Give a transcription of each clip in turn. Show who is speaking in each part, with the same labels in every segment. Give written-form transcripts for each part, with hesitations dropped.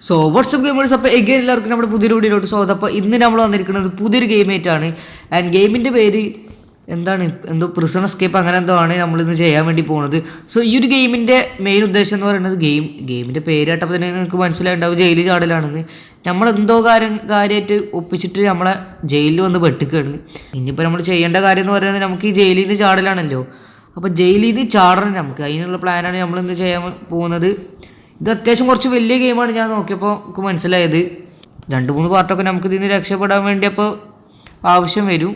Speaker 1: So WhatsApp gamers. അപ്പോൾ again എല്ലാവർക്കും നമ്മുടെ പുതിയൊരു വീഡിയോയിലോട്ട് സ്വാഗതം. അപ്പോൾ ഇന്ന് നമ്മൾ വന്നിരിക്കുന്നത് പുതിയൊരു ഗെയിമായിട്ടാണ്. ആൻഡ് ഗെയിമിൻ്റെ പേര് എന്താണ്, എന്തോ പ്രിസൺ എസ്കേപ്പ് അങ്ങനെ എന്തോ ആണ് നമ്മളിന്ന് ചെയ്യാൻ വേണ്ടി പോകുന്നത്. സോ ഈ ഒരു ഗെയിമിൻ്റെ മെയിൻ ഉദ്ദേശം എന്ന് പറയുന്നത് ഗെയിമിൻ്റെ പേര് കേട്ടപ്പോൾ തന്നെ നിങ്ങൾക്ക് മനസ്സിലായിട്ടുണ്ടാവും ജയിലിൽ ചാടലാണെന്ന്. നമ്മളെന്തോ കാര്യമായിട്ട് ഒപ്പിച്ചിട്ട് നമ്മളെ ജയിലിൽ വന്ന് വെട്ടിക്കുകയാണ്. ഇനിയിപ്പോൾ നമ്മൾ ചെയ്യേണ്ട കാര്യം എന്ന് പറയുന്നത് നമുക്ക് ഈ ജയിലിൽ നിന്ന് ചാടലാണല്ലോ. അപ്പോൾ ജയിലിൽ നിന്ന് ചാടണം നമുക്ക്, അതിനുള്ള പ്ലാനാണ് നമ്മളിന്ന് ചെയ്യാൻ പോകുന്നത്. ഇത് അത്യാവശ്യം കുറച്ച് വലിയ ഗെയിമാണ്. ഞാൻ നോക്കിയപ്പോൾ നമുക്ക് മനസ്സിലായത് 2-3 പാർട്ടൊക്കെ നമുക്ക് ഇതിൽ നിന്ന് രക്ഷപ്പെടാൻ വേണ്ടി അപ്പോൾ ആവശ്യം വരും.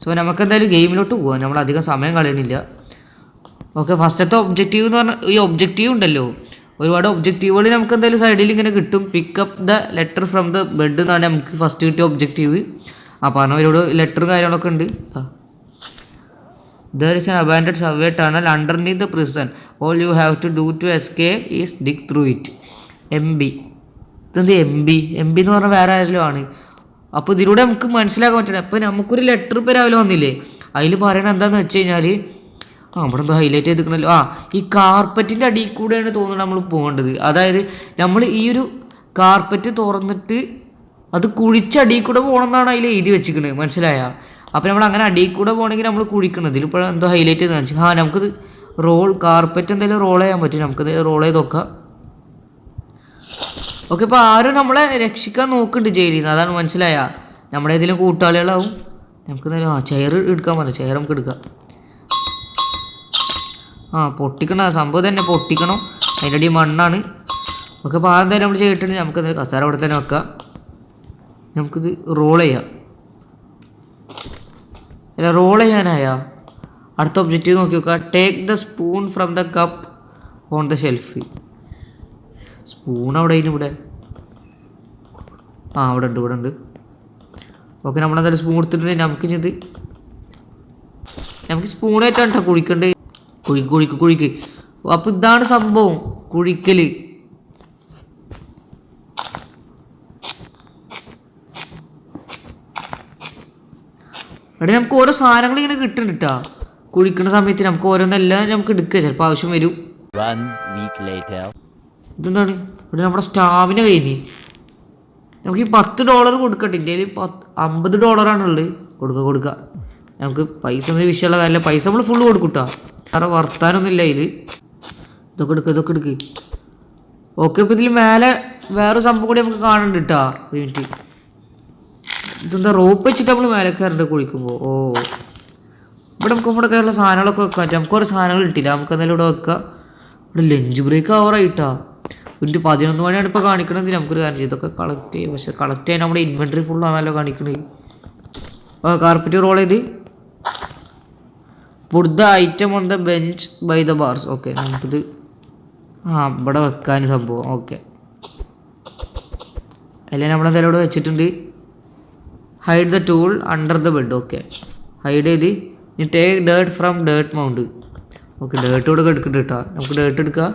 Speaker 1: സോ നമുക്കെന്തായാലും ഗെയിമിലോട്ട് പോകാം, നമ്മൾ അധികം സമയം കളയണില്ല. ഓക്കെ, ഫസ്റ്റത്തെ ഒബ്ജക്റ്റീവ് എന്ന് പറഞ്ഞാൽ ഈ ഒബ്ജക്റ്റീവ് ഉണ്ടല്ലോ, ഒരുപാട് ഒബ്ജക്റ്റീവുകൾ നമുക്ക് എന്തായാലും സൈഡിൽ ഇങ്ങനെ കിട്ടും. Pickup the letter from the bed എന്നാണ് നമുക്ക് ഫസ്റ്റ് കിട്ടിയ ഒബ്ജക്റ്റീവ്. ആ പറഞ്ഞവരോട് ലെറ്ററും കാര്യങ്ങളൊക്കെ ഉണ്ട്. There is an abandoned subway tunnel underneath the prison. All you have to do to escape is dig through it. MB. ഇതെന്ത് MB എന്ന് പറഞ്ഞാൽ വേറെ ആരെങ്കിലും ആണ്. അപ്പോൾ ഇതിലൂടെ നമുക്ക് മനസ്സിലാക്കാൻ പറ്റണം. അപ്പോൾ നമുക്കൊരു ലെറ്റർ ഇപ്പോൾ രാവിലെ വന്നില്ലേ, അതിൽ പറയണത് എന്താണെന്ന് വെച്ച് കഴിഞ്ഞാൽ, അവിടെ എന്തോ ഹൈലൈറ്റ് ചെയ്തിരിക്കണല്ലോ, ഈ കാർപ്പറ്റിൻ്റെ അടിയിൽ കൂടെയാണ് തോന്നുന്നത് നമ്മൾ പോകേണ്ടത്. അതായത് നമ്മൾ ഈ ഒരു കാർപ്പറ്റ് തുറന്നിട്ട് അത് കുഴിച്ചടിയിൽ കൂടെ പോകണം എന്നാണ് അതിൽ എഴുതി വെച്ചിരിക്കുന്നത്, മനസ്സിലായ? അപ്പോൾ നമ്മൾ അങ്ങനെ അടിയിൽ കൂടെ പോകണമെങ്കിൽ നമ്മൾ കുഴിക്കണം. ഇതിലിപ്പോൾ എന്തോ ഹൈലൈറ്റ് ചെയ്ത് കാണിച്ചു. നമുക്കത് കാർപ്പറ്റ് എന്തെങ്കിലും റോൾ ചെയ്യാൻ പറ്റും, നമുക്കത് റോൾ ചെയ്ത് നോക്കാം. ഓക്കെ, ഇപ്പോൾ ആരും നമ്മളെ രക്ഷിക്കാൻ നോക്കുന്നുണ്ട് ജയിലിൽ നിന്ന്, അതാണ് മനസ്സിലായ? നമ്മുടെ ഏതെങ്കിലും കൂട്ടാളികളാവും. നമുക്ക് ചെയർ എടുക്കാൻ പറ്റില്ല, ചെയർ നമുക്ക് എടുക്കാം. പൊട്ടിക്കണം, സംഭവം തന്നെ പൊട്ടിക്കണം, അതിൻ്റെ അടി മണ്ണാണ്. ഓക്കെ, അപ്പോൾ ആദ്യം നമ്മൾ ചെയ്തിട്ടുണ്ട്. നമുക്കത് കസാര അവിടെ തന്നെ വെക്കാം. നമുക്കിത് റോൾ ചെയ്യാം. അല്ല, റോൾ ചെയ്യാനായാ അടുത്ത ഒബ്ജക്റ്റീവ് നോക്കി നോക്കുക. Take the spoon from the cup on the shelf. Spoon അവിടെ ഇവിടെ അവിടെ ഉണ്ട്. ഓക്കെ, നമ്മളെന്തായാലും സ്പൂൺ എടുത്തിട്ടുണ്ടെങ്കിൽ നമുക്ക് സ്പൂണായിട്ടാണ് കേട്ടോ കുഴിക്കേണ്ടത്. കുഴിക്ക്. അപ്പോൾ ഇതാണ് സംഭവം, കുഴിക്കൽ. അവിടെ നമുക്ക് ഓരോ സാധനങ്ങൾ ഇങ്ങനെ കിട്ടുന്നുണ്ട് കേട്ടോ. കുഴിക്കുന്ന സമയത്ത് നമുക്ക് ഓരോന്നെല്ലാം നമുക്ക് എടുക്കുക, ചിലപ്പോൾ ആവശ്യം വരും. ഇതെന്താണ്, ഇവിടെ നമ്മുടെ സ്റ്റാമിന കഴിഞ്ഞ് നമുക്ക് ഈ $10 കൊടുക്കട്ടെ. ഇന്ത്യയിൽ $50 കൊടുക്കുക. നമുക്ക് പൈസ ഒന്നും വിഷയമുള്ള കാര്യമില്ല, പൈസ നമ്മൾ ഫുള്ള് കൊടുക്കും കേട്ടോ, കാരണം വർത്താനൊന്നും ഇല്ല അതിൽ. ഇതൊക്കെ എടുക്കുക. ഓക്കെ, ഇപ്പോൾ ഇതിൽ മേലെ വേറൊരു സംഭവം കൂടി നമുക്ക് കാണുന്നുണ്ട് കേട്ടോ. ഒരു മിനിറ്റ്, ഇതെന്താ റോപ്പ് വെച്ചിട്ട് നമ്മൾ മേലെ കയറേണ്ട കുഴിക്കുമ്പോൾ. ഇവിടെ നമുക്ക് നമ്മുടെ കയ്യിലുള്ള സാധനങ്ങളൊക്കെ വെക്കാൻ പറ്റും. നമുക്ക് കുറേ സാധനങ്ങൾ കിട്ടില്ല, നമുക്ക് എന്തായാലും ഇവിടെ വെക്കാം. ഇവിടെ ലഞ്ച് ബ്രേക്ക് ആവറായിട്ടാ, 11 മണിയാണ് ഇപ്പോൾ കാണിക്കണത്. നമുക്കൊരു കാര്യം ചെയ്യും, ഇതൊക്കെ കളക്ട് ചെയ്യും. പക്ഷേ കളക്ട് ചെയ്യാൻ നമ്മുടെ ഇൻവെൻട്രി ഫുള്ളാണല്ലോ കാണിക്കണത്. കാർപ്പറ്റ് റോൾ ചെയ്ത് put the item on the bench by the bars. Okay, നമുക്കിത് ഇവിടെ വെക്കാൻ സംഭവം. ഓക്കെ, അല്ലെങ്കിൽ നമ്മളെന്തായാലും ഇവിടെ വെച്ചിട്ടുണ്ട്. Hide the tool under the bed. Okay, hide ചെയ്ത് take dirt from dirt mound. Okay, dirt ഇവിടെ എടുക്കുന്നുണ്ട് കേട്ടോ. നമുക്ക് ഡേർട്ട് എടുക്കാം.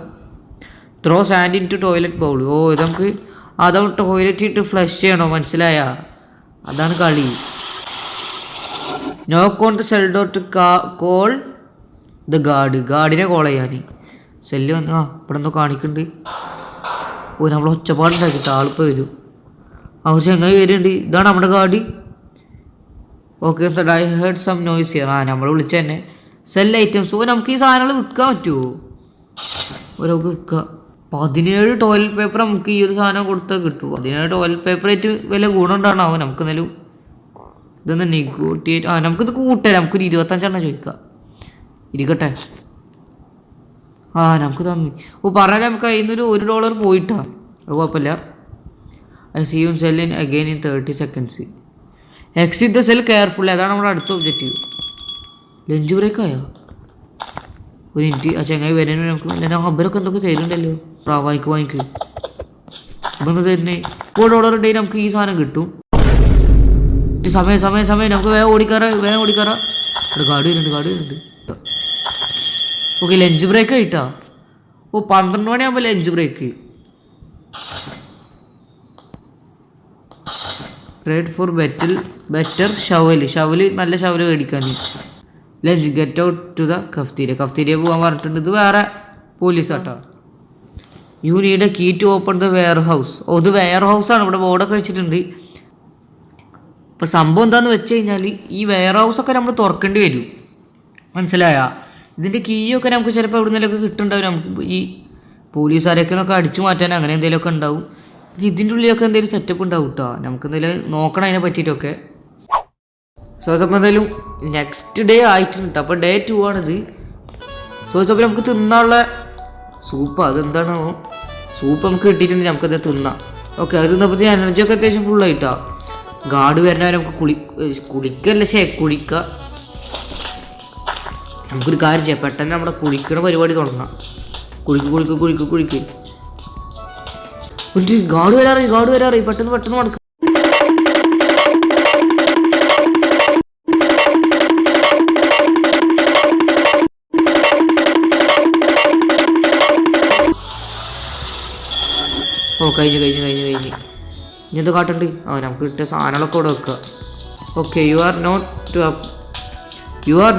Speaker 1: Throw sand into toilet bowl. ഇത് നമുക്ക് അതാണ് ടോയ്ലറ്റ് ഇട്ട് ഫ്ലഷ് ചെയ്യണോ, മനസ്സിലായ? അതാണ് കളി. Knock on the cell door to call the ഗാർഡിനെ കോൾ ചെയ്യാൻ. സെല്ല് വന്ന് ഇവിടെ എന്തോ കാണിക്കുന്നുണ്ട്. നമ്മൾ ഒച്ചപ്പാടുണ്ടാക്കിയിട്ട് ആളിപ്പോൾ വരും. അവർ ചെങ്ങായി വരുന്നുണ്ട്. ഇതാണ് നമ്മുടെ guard. Okay, I heard some noise here. നമ്മൾ വിളിച്ച തന്നെ സെൽ ഐറ്റംസ്. നമുക്ക് ഈ സാധനങ്ങൾ വിൽക്കാൻ പറ്റുമോ? നമുക്ക് വിൽക്കാം. 17 ടോയ്ലറ്റ് പേപ്പർ നമുക്ക് ഈ ഒരു സാധനം കൊടുത്താൽ കിട്ടും. 17 ടോയ്ലറ്റ് പേപ്പറായിട്ട് വലിയ ഗുണം ഉണ്ടാവണം. നമുക്ക് എന്നാലും ഇതൊന്ന് നെഗോട്ടിയേറ്റ്. നമുക്കിത് കൂട്ടാം. നമുക്കൊരു 25 ചോദിക്കാം. ഇരിക്കട്ടെ. നമുക്ക് തന്നി. പറഞ്ഞാൽ നമുക്ക് അതിൽ നിന്നൊരു $1 പോയിട്ടാ. അത് കുഴപ്പമില്ല. I see you in cell again in 30 seconds. Exit the cell carefully. അതാണ് നമ്മുടെ അടുത്ത ഒബ്ജക്റ്റീവ്. ലഞ്ച് ബ്രേക്ക് ആയോ? ഒരു മിനിറ്റ്, ചങ്ങായി വരാൻ നമുക്ക് അവരൊക്കെ എന്തൊക്കെ ചെയ്തിട്ടുണ്ടല്ലോ. വാങ്ങിക്ക് ഇപ്പം തരുന്നേ. $1 ഉണ്ടെങ്കിൽ നമുക്ക് ഈ സാധനം കിട്ടും. സമയം നമുക്ക് വേഗം ഓടിക്കാറാ. ഇവിടെ ഗാർഡ് വരുന്നുണ്ട്. ഓക്കെ, ലഞ്ച് ബ്രേക്ക് ആയിട്ടാ. 12 മണിയാകുമ്പോൾ lunch break. Red for better shovel നല്ല ഷവല് മേടിക്കാൻ. Lunch get out to the cafeteria പോകാൻ പറഞ്ഞിട്ടുണ്ട്. ഇത് വേറെ police auto. You need a key to open the warehouse. Oh ഇത് വെയർ ഹൗസാണ്, ഇവിടെ ബോർഡൊക്കെ വെച്ചിട്ടുണ്ട്. ഇപ്പോൾ സംഭവം എന്താണെന്ന് വെച്ച് കഴിഞ്ഞാൽ ഈ വെയർ ഹൗസൊക്കെ നമ്മൾ തുറക്കേണ്ടി വരും, മനസ്സിലായ? ഇതിൻ്റെ കീയൊക്കെ നമുക്ക് ചിലപ്പോൾ എവിടെ നിന്നൊക്കെ കിട്ടുന്നുണ്ടാവും. നമുക്ക് ഈ പോലീസുകാരൊക്കെ ഒക്കെ അടിച്ചു മാറ്റാൻ അങ്ങനെ എന്തെങ്കിലുമൊക്കെ ഉണ്ടാവും. പിന്നെ ഇതിൻ്റെ ഉള്ളിലൊക്കെ എന്തെങ്കിലും സെറ്റപ്പ് ഉണ്ടാവും കേട്ടോ. നമുക്ക് എന്തെങ്കിലും നോക്കണം അതിനെ പറ്റിയിട്ടൊക്കെ. സോ അപ്പോൾ എന്തായാലും നെക്സ്റ്റ് ഡേ ആയിട്ടുണ്ട് കേട്ടോ. അപ്പോൾ ഡേ 2 ആണിത്. സോ അപ്പോൾ നമുക്ക് തിന്നാനുള്ള സൂപ്പ്, അതെന്താണോ സൂപ്പ് നമുക്ക് കിട്ടിയിട്ടുണ്ടെങ്കിൽ നമുക്കത് തിന്നാം. ഓക്കെ, അത് തിന്നപ്പോഴത്തേക്ക് എനർജിയൊക്കെ അത്യാവശ്യം ഫുള്ളായിട്ടാണ്. ഗാർഡ് വരുന്നവരെ നമുക്ക് കുളിക്കല്ല കുളിക്കുക. നമുക്കൊരു കാര്യം ചെയ്യാം, പെട്ടെന്ന് നമ്മുടെ കുളിക്കണ പരിപാടി തുടങ്ങാം. കുളിക്ക് ഗാർഡ് വരാറായി പെട്ടെന്ന് നടക്കും. ഓ കഴിഞ്ഞ് ഇനി എന്താ കാട്ടുണ്ട്? നമുക്ക് കിട്ടിയ സാധനങ്ങളൊക്കെ ഇവിടെ വെക്കുക. Okay, you are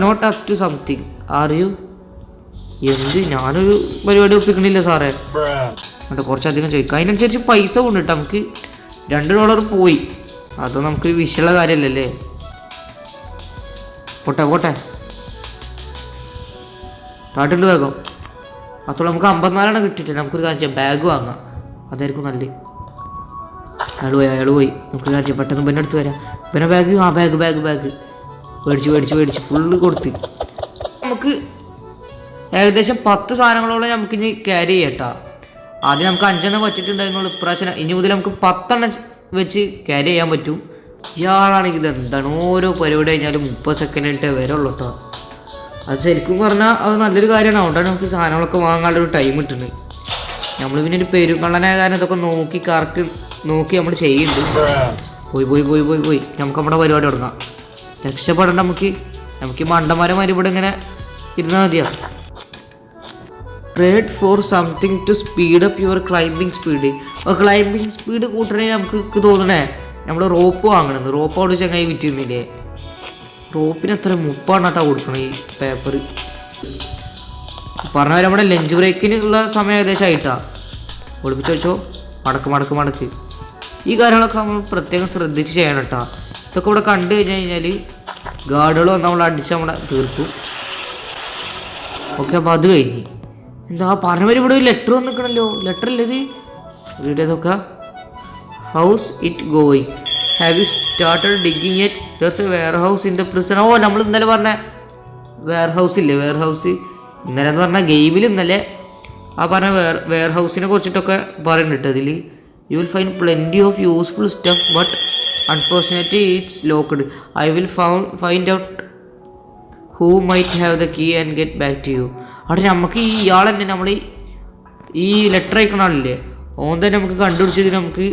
Speaker 1: not up to something are you? എന്ത് ഞാനൊരു പരിപാടി ഒപ്പിക്കണില്ല സാറേ. എന്നിട്ട് കുറച്ചധികം ചോദിക്കാം, അതിനനുസരിച്ച് പൈസ കൊണ്ടിട്ട് നമുക്ക് $2 പോയി. അത് നമുക്കൊരു വിഷയമുള്ള കാര്യമല്ലല്ലേ. പോട്ടെ താട്ടുണ്ട് വേഗം. അതോടെ നമുക്ക് 54 കിട്ടിയിട്ടില്ല. നമുക്കൊരു കാര്യം ചെയ്യാം, ബാഗ് വാങ്ങാം, അതായിരിക്കും നല്ലത്. അയാൾ പോയി. നമുക്ക് കാര്യം ചെയ്യാം, പെട്ടെന്ന് പിന്നെ അടുത്ത് വരാം. പിന്നെ ബാഗ് മേടിച്ച് ഫുള്ള് കൊടുത്ത് നമുക്ക് ഏകദേശം 10 സാധനങ്ങളോളം നമുക്കിനി ക്യാരി ചെയ്യട്ടോ. ആദ്യം നമുക്ക് 5 പറ്റിയിട്ടുണ്ടായിരുന്നുള്ളൂ. ഇപ്രാവശ്യം ഇനി മുതൽ നമുക്ക് 10 വെച്ച് ക്യാരി ചെയ്യാൻ പറ്റും. ഇയാളാണെങ്കിൽ ഇത് എന്താണ് ഓരോ പരിപാടി കഴിഞ്ഞാലും 30 സെക്കൻഡ് വരുള്ളൂ കേട്ടോ. അത് ശരിക്കും പറഞ്ഞാൽ അത് നല്ലൊരു കാര്യമാണ്. അതുകൊണ്ടാണ് നമുക്ക് സാധനങ്ങളൊക്കെ വാങ്ങാനുള്ളൊരു ടൈം കിട്ടുന്നത്. നമ്മൾ പിന്നെ ഒരു പെരുങ്കള്ളനായ കാരണം ഇതൊക്കെ കറക്റ്റ് നോക്കി നമ്മൾ ചെയ്യുന്നുണ്ട്. പോയി നമുക്ക് നമ്മുടെ പരിപാടി തുടങ്ങാം. രക്ഷപ്പെടേണ്ട നമുക്ക് മണ്ടന്മാരന്മാർ ഇവിടെ ഇങ്ങനെ ഇരുന്നാൽ മതിയാ. Trade for something to speed up your climbing speed. Climbing speed കൂട്ടണേ നമുക്ക് തോന്നണേ നമ്മൾ റോപ്പ് വാങ്ങണമെന്ന്. റോപ്പ് അവിടെ ചങ്ങായി വിറ്റിരുന്നില്ലേ? റോപ്പിന് എത്ര 30 കൊടുക്കണം ഈ പേപ്പർ. പറഞ്ഞ പോലെ നമ്മുടെ ലഞ്ച് ബ്രേക്കിനുള്ള സമയം ഏകദേശം ആയിട്ടാ. ഒളിപ്പിച്ച് വെച്ചോ. മടക്ക് ഈ കാര്യങ്ങളൊക്കെ നമ്മൾ പ്രത്യേകം ശ്രദ്ധിച്ച് ചെയ്യണം കേട്ടോ. ഇതൊക്കെ ഇവിടെ കണ്ടു കഴിഞ്ഞാൽ ഗാർഡുകൾ വന്ന് നമ്മൾ അടിച്ച് നമ്മളെ തീർക്കും. ഓക്കെ, അപ്പോൾ അത് കഴിഞ്ഞ് എന്താ പറഞ്ഞവർ ഇവിടെ ഒരു ലെറ്റർ വന്നിക്കണല്ലോ. ലെറ്റർ അല്ലേ ഇത്? നോക്കാം. How's it going? Have you started digging it? There's a warehouse in the prison. Oh നമ്മൾ ഇന്നലെ പറഞ്ഞ വെയർ ഹൗസ് ഇല്ലേ? വെയർ ഹൗസ് ഇന്നലെ എന്ന് പറഞ്ഞാൽ ഗെയിമിൽ ഇന്നലെ പറഞ്ഞ വെയർ ഹൗസിനെ കുറിച്ചിട്ടൊക്കെ പറയുന്നുണ്ട് അതിൽ. You will find plenty of useful stuff but unfortunately it's locked. I will find out who might have the key and get back to you. അവിടെ നമുക്ക് ഇയാൾ തന്നെ നമ്മൾ ഈ ലെറ്റർ അയക്കണ ആളില്ലേ, ഓൻ തന്നെ നമുക്ക് കണ്ടുപിടിച്ചത് നമുക്ക്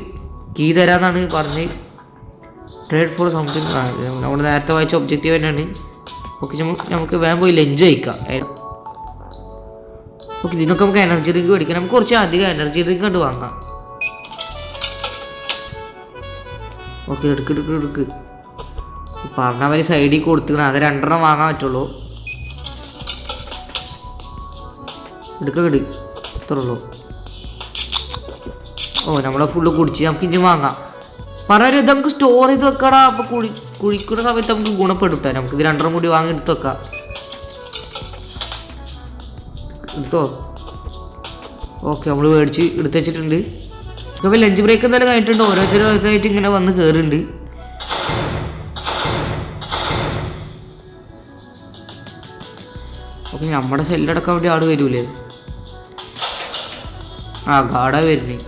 Speaker 1: കീ തരാമെന്നാണ് പറഞ്ഞ്. ട്രേഡ് ഫോർ സംതിങ് നമ്മൾ നേരത്തെ വായിച്ച ഒബ്ജക്റ്റീവ് തന്നെയാണ്. ഓക്കെ, നമുക്ക് വേഗം പോയി ലഞ്ച് കഴിക്കാം. ഓക്കെ, ഇതിനൊക്കെ നമുക്ക് എനർജി ഡ്രിങ്ക് മേടിക്കാം. നമുക്ക് കുറച്ച് അധികം എനർജി ഡ്രിങ്ക് കണ്ട് വാങ്ങാം. ഓക്കെ, എടുക്ക് പറഞ്ഞ അവർ സൈഡിൽ കൊടുത്തിക്കണം. അത് 2 വാങ്ങാൻ പറ്റുള്ളൂ. എടുക്ക ഇത്ര ഉള്ളൂ. ഓ നമ്മളെ ഫുള്ള് കുടിച്ച് നമുക്ക് ഇനി വാങ്ങാം. പറഞ്ഞാൽ ഇത് നമുക്ക് സ്റ്റോർ ചെയ്ത് വെക്കടാ. അപ്പോൾ കുഴിക്കുന്ന സമയത്ത് നമുക്ക് ഗുണപ്പെടും. നമുക്കിത് 2 കൂടി വാങ്ങി എടുത്ത് വെക്കാം. എടുത്തോ? ഓക്കെ, നമ്മൾ മേടിച്ച് എടുത്ത് വെച്ചിട്ടുണ്ട്. അപ്പോൾ ലഞ്ച് ബ്രേക്ക് എന്തായാലും കഴിഞ്ഞിട്ടുണ്ട്. ഓരോരുത്തരായിട്ട് ഇങ്ങനെ വന്ന് കയറുന്നുണ്ട്. ഓക്കെ, നമ്മുടെ സെല്ലടക്കാൻ വേണ്ടി ആട് വരൂലേ? ഗാർഡാ വരുന്നേ.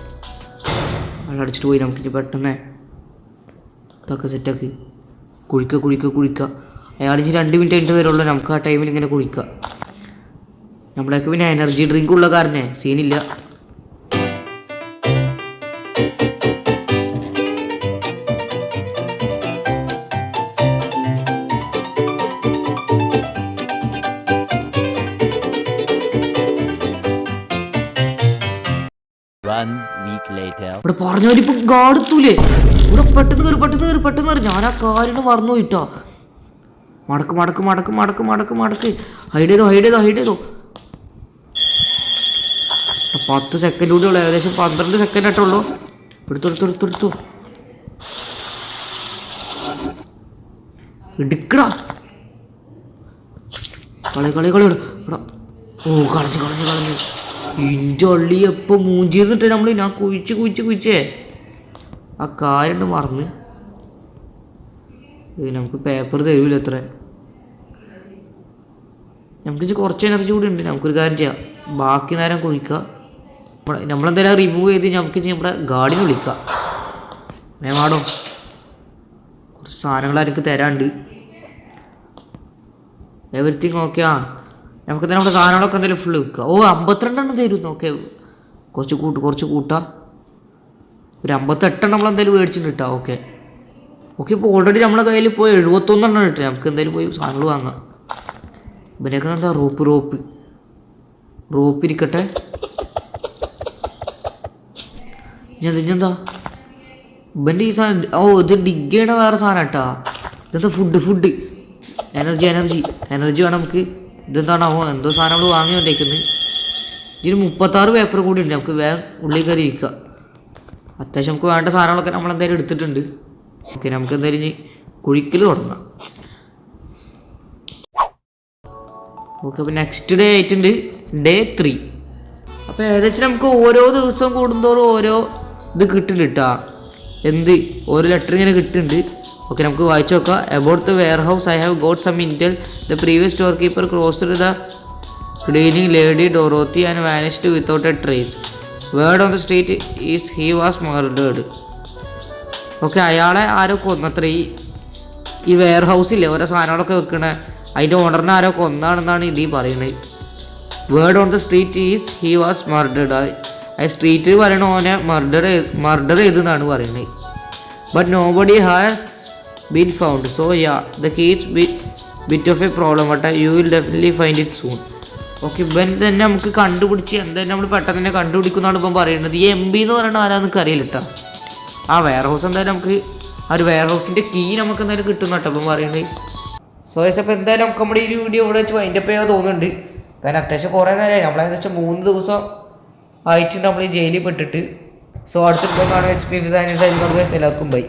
Speaker 1: അടിച്ചിട്ട് പോയി. നമുക്കിനി പെട്ടെന്ന് ഇതൊക്കെ സെറ്റാക്കി കുഴിക്കുക. അയാളിനി 2 മിനിറ്റ് കഴിഞ്ഞിട്ട് വരുള്ളൂ. നമുക്ക് ആ ടൈമിൽ ഇങ്ങനെ കുഴിക്കുക. നമ്മളൊക്കെ പിന്നെ എനർജി ഡ്രിങ്ക് ഉള്ള കാരണേ സീനില്ല. ഇവിടെ പറഞ്ഞവരിപ്പോ ഗാഡെത്തൂലേ? ഇവിടെ പെട്ടെന്ന് കയറി. ഞാൻ ആ കാര്യം മറന്നു പോയിട്ടോ. മടക്ക്. ഹൈഡ് ചെയ്തോ. 10 സെക്കൻഡ് കൂടി ഉള്ളു, ഏകദേശം 12 സെക്കൻഡ് ആയിട്ടുള്ളൂ. എടുത്തു എടുക്കടാ. കളി ഓ കളഞ്ഞു ഇഞ്ചൊള്ളി എപ്പോൾ മൂഞ്ചിരുന്നിട്ട് ഞാൻ കുഴിച്ചേ ആ കാര്യം മറന്ന്. നമുക്ക് പേപ്പർ തരൂല അത്ര. നമുക്കിത് കുറച്ച് എനർജി കൂടി ഉണ്ട്. നമുക്കൊരു കാര്യം ചെയ്യാം, ബാക്കി നേരം കുഴിക്കുക. നമ്മളെന്തായാലും റിമൂവ് ചെയ്ത് നമുക്ക് നമ്മുടെ ഗാർഡിനെ വിളിക്കാം. മേമാടോ കുറച്ച് സാധനങ്ങൾ എനിക്ക് തരാണ്ട്. Everything okay. നമുക്ക് തന്നെ നമ്മുടെ സാധനങ്ങളൊക്കെ എന്തായാലും ഫുള്ള് വിൽക്കുക. 52 തരുന്നു. ഓക്കെ, കുറച്ച് കൂട്ടാം. ഒരു 58 നമ്മളെന്തായാലും മേടിച്ചിട്ട് കിട്ടാം. ഓക്കെ ഇപ്പോൾ ഓൾറെഡി നമ്മളെ കയ്യിൽ പോയി 71 കിട്ടും. നമുക്ക് എന്തായാലും പോയി സാധനങ്ങൾ വാങ്ങാം. ഇവനൊക്കെ എന്താ റോപ്പ് ഇരിക്കട്ടെ. ഇതെന്താ ഇവൻ്റെ ഈ സാധനം? ഇത് ഡിഗ് ചെയ്യണ വേറെ സാധനം കേട്ടാ. ഇതെന്താ ഫുഡ് എനർജി വേണം നമുക്ക്. ഇതെന്താണാവോ എന്തോ സാധനം നമ്മൾ വാങ്ങി കൊണ്ടേക്കുന്നത്. ഇതിന് 36 പേപ്പർ കൂടി ഉണ്ട്. നമുക്ക് വേഗം ഉള്ളിൽ കയറി ഇരിക്കുക. അത്യാവശ്യം നമുക്ക് വേണ്ട സാധനങ്ങളൊക്കെ നമ്മളെന്തായാലും എടുത്തിട്ടുണ്ട്. ഓക്കെ, നമുക്ക് എന്തായാലും ഇനി കുഴിക്കൽ തുടങ്ങാം. ഓക്കെ, അപ്പോൾ നെക്സ്റ്റ് ഡേ ആയിട്ടുണ്ട്, ഡേ 3. അപ്പോൾ ഏകദേശം നമുക്ക് ഓരോ ദിവസവും കൂടുന്തോറും ഓരോ ഇത് കിട്ടുന്നുണ്ട് കേട്ടോ. ഓരോ ലെറ്റർ ഇങ്ങനെ കിട്ടുന്നുണ്ട്. ഓക്കെ, നമുക്ക് വായിച്ചു നോക്കാം. About the warehouse I have got some intel. The previous store keeper closed the cleaning lady Dorothy and vanished without a trace. Word on the street is he was murdered. Okay, അയാളെ ആരോ കൊന്നത്ര. ഈ wear ഹൗസില്ലേ ഓരോ സാധനങ്ങളൊക്കെ വെക്കണേ, അതിൻ്റെ ഓണറിനെ ആരോ കൊന്നാണെന്നാണ് ഇതീ പറയുന്നത്. Word on the street is he was murdered. ആ സ്ട്രീറ്റ് പറയണ ഓനെ മർഡർ ചെയ്തെന്നാണ് പറയുന്നത്. But no body has been found. So yeah the key's bit of a problem. But you will definitely find it soon. Okay, ഇവൻ തന്നെ നമുക്ക് കണ്ടുപിടിച്ച് എന്തായാലും നമ്മൾ പെട്ടെന്ന് തന്നെ കണ്ടുപിടിക്കുന്നതാണ് ഇപ്പം പറയുന്നത്. ഈ MP എന്ന് പറയുന്നത് ആരാന്ന് എനിക്ക് അറിയില്ല കേട്ടോ. ആ വെയർ ഹൗസ് എന്തായാലും നമുക്ക് ആ ഒരു വെയർ ഹൗസിൻ്റെ കീ നമുക്ക് എന്തായാലും കിട്ടുന്ന കേട്ടോ ഇപ്പം പറയുന്നത്. സോ അപ്പോൾ എന്തായാലും നമുക്ക് നമ്മുടെ ഈ വീഡിയോ ഇവിടെ വെച്ച് വൈൻഡപ്പ് ചെയ്യാൻ തോന്നുന്നുണ്ട്. കാരണം അത്യാവശ്യം കുറേ നേരമായി, നമ്മളേകദേശം 3 ദിവസം ആയിട്ട് നമ്മൾ ഈ ജയിലിൽ പെട്ടിട്ട്. സോ അടുത്തിപ്പോൾ കാണാൻ HP എല്ലാവർക്കും ബൈ.